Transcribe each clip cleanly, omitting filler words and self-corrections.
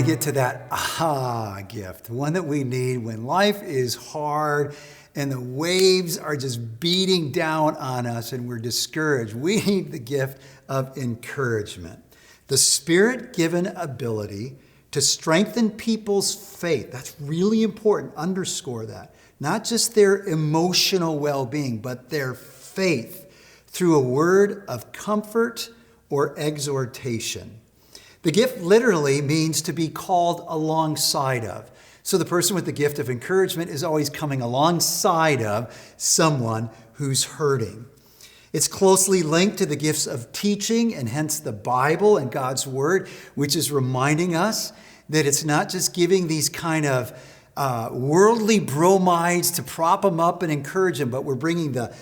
get to that aha gift, one that we need when life is hard and the waves are just beating down on us and we're discouraged. We need the gift of encouragement. The Spirit-given ability to strengthen people's faith. That's really important. Underscore that. Not just their emotional well-being, but their faith through a word of comfort or exhortation. The gift literally means to be called alongside of. So the person with the gift of encouragement is always coming alongside of someone who's hurting. It's closely linked to the gifts of teaching and hence the Bible and God's Word, which is reminding us that it's not just giving these kind of worldly bromides to prop them up and encourage them, but we're bringing the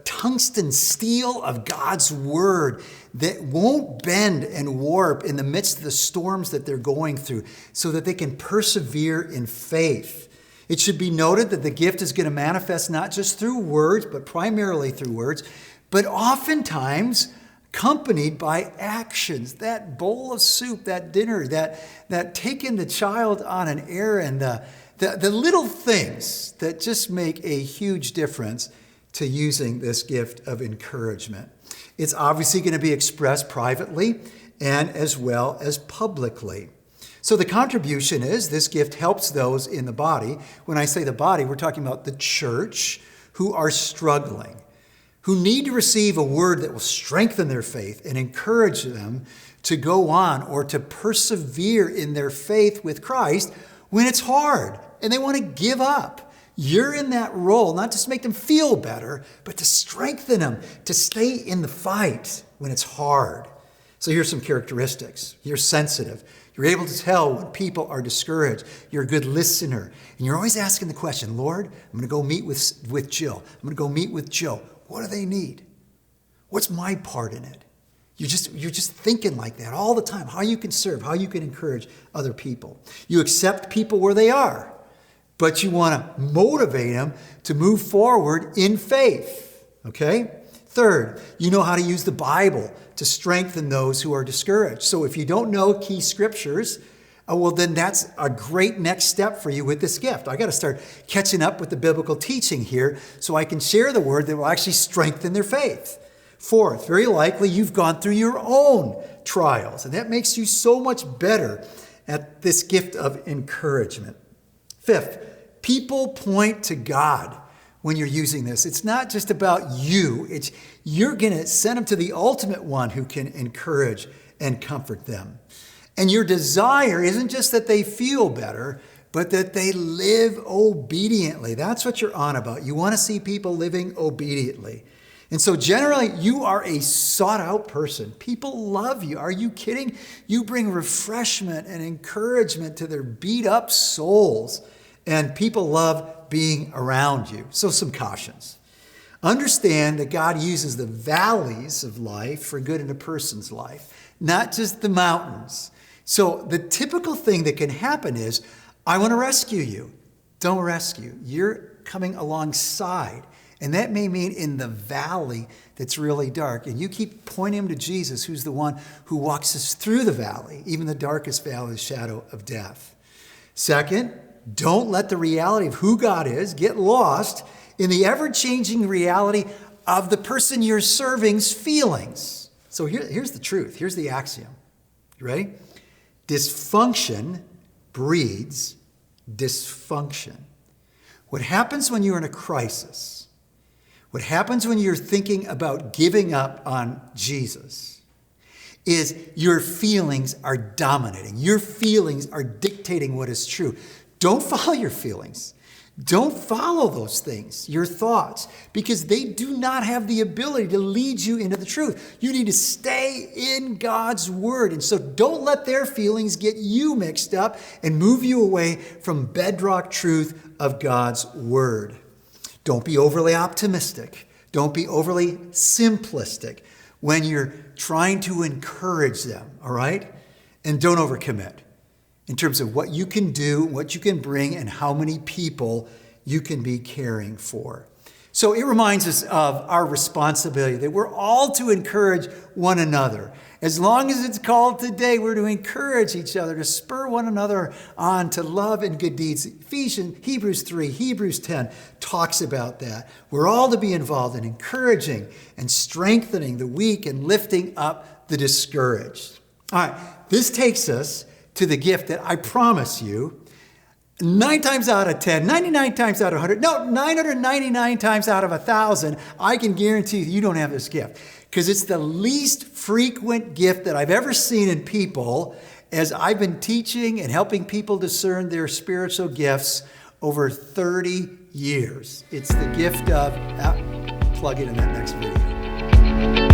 tungsten steel of God's Word that won't bend and warp in the midst of the storms that they're going through so that they can persevere in faith. It should be noted that the gift is going to manifest not just through words, but primarily through words, but oftentimes accompanied by actions. That bowl of soup, that dinner, that taking the child on an errand, the little things that just make a huge difference to using this gift of encouragement. It's obviously going to be expressed privately and as well as publicly. So the contribution is this gift helps those in the body. When I say the body, we're talking about the church who are struggling, who need to receive a word that will strengthen their faith and encourage them to go on or to persevere in their faith with Christ when it's hard and they want to give up. You're in that role, not just to make them feel better, but to strengthen them, to stay in the fight when it's hard. So here's some characteristics. You're sensitive. You're able to tell when people are discouraged. You're a good listener. And you're always asking the question, Lord, I'm going to go meet with Jill. I'm going to go meet with Joe. What do they need? What's my part in it? You're just thinking like that all the time, how you can serve, how you can encourage other people. You accept people where they are, but you want to motivate them to move forward in faith, okay? Third, you know how to use the Bible to strengthen those who are discouraged. So if you don't know key scriptures, well, then that's a great next step for you with this gift. I got to start catching up with the biblical teaching here so I can share the word that will actually strengthen their faith. Fourth, very likely you've gone through your own trials, and that makes you so much better at this gift of encouragement. Fifth, people point to God when you're using this. It's not just about you. You're going to send them to the ultimate one who can encourage and comfort them. And your desire isn't just that they feel better, but that they live obediently. That's what you're on about. You want to see people living obediently. And so generally, you are a sought-out person. People love you. Are you kidding? You bring refreshment and encouragement to their beat-up souls, and people love being around you. So some cautions. Understand that God uses the valleys of life for good in a person's life, not just the mountains. So the typical thing that can happen is, I want to rescue you. Don't rescue. You're coming alongside. And that may mean in the valley that's really dark. And you keep pointing them to Jesus, who's the one who walks us through the valley, even the darkest valley, the shadow of death. Second, don't let the reality of who God is get lost in the ever-changing reality of the person you're serving's feelings. So here's the truth. Here's the axiom. You ready? Dysfunction breeds dysfunction. What happens when you're in a crisis, what happens when you're thinking about giving up on Jesus, is your feelings are dominating. Your feelings are dictating what is true. Don't follow your feelings. Don't follow those things, your thoughts, because they do not have the ability to lead you into the truth. You need to stay in God's word. And so don't let their feelings get you mixed up and move you away from bedrock truth of God's word. Don't be overly optimistic. Don't be overly simplistic when you're trying to encourage them, all right? And don't overcommit in terms of what you can do, what you can bring, and how many people you can be caring for. So it reminds us of our responsibility that we're all to encourage one another. As long as it's called today, we're to encourage each other, to spur one another on to love and good deeds. Hebrews 3, Hebrews 10 talks about that. We're all to be involved in encouraging and strengthening the weak and lifting up the discouraged. All right, this takes us to the gift that I promise you, 9 times out of 10, 99 times out of 100, no, 999 times out of 1,000, I can guarantee you don't have this gift. Because it's the least frequent gift that I've ever seen in people as I've been teaching and helping people discern their spiritual gifts over 30 years. It's the gift of, plug it in that next video.